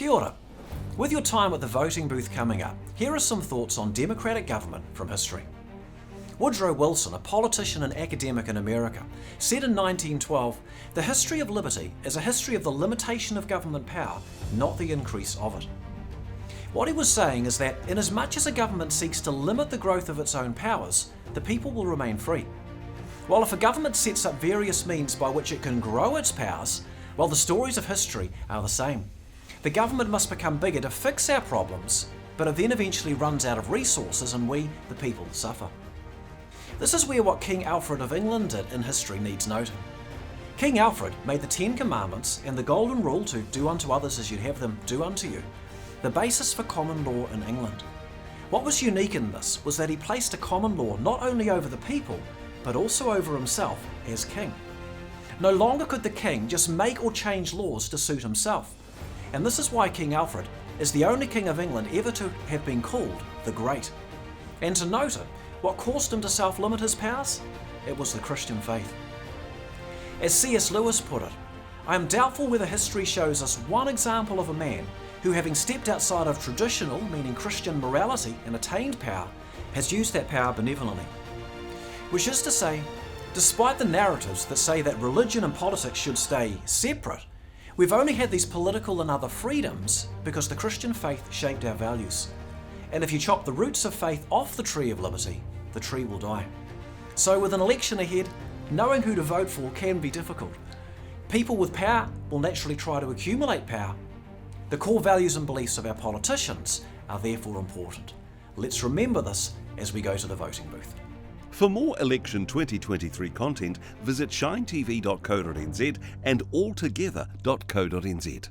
Kia ora. With your time at the voting booth coming up, here are some thoughts on democratic government from history. Woodrow Wilson, a politician and academic in America, said in 1912, "The history of liberty is a history of the limitation of government power, not the increase of it." What he was saying is that inasmuch as a government seeks to limit the growth of its own powers, the people will remain free. While if a government sets up various means by which it can grow its powers, well, the stories of history are the same. The government must become bigger to fix our problems, but it then eventually runs out of resources and we, the people, suffer. This is where what King Alfred of England did in history needs noting. King Alfred made the 10 Commandments and the Golden Rule to do unto others as you'd have them do unto you the basis for common law in England. What was unique in this was that he placed a common law not only over the people, but also over himself as king. No longer could the king just make or change laws to suit himself. And this is why King Alfred is the only king of England ever to have been called the Great. And to note it, what caused him to self-limit his powers? It was the Christian faith. As C.S. Lewis put it, "I am doubtful whether history shows us one example of a man who, having stepped outside of traditional, meaning Christian morality, and attained power, has used that power benevolently." Which is to say, despite the narratives that say that religion and politics should stay separate, we've only had these political and other freedoms because the Christian faith shaped our values. And if you chop the roots of faith off the tree of liberty, the tree will die. So with an election ahead, knowing who to vote for can be difficult. People with power will naturally try to accumulate power. The core values and beliefs of our politicians are therefore important. Let's remember this as we go to the voting booth. For more election 2023 content, visit shinetv.co.nz and altogether.co.nz.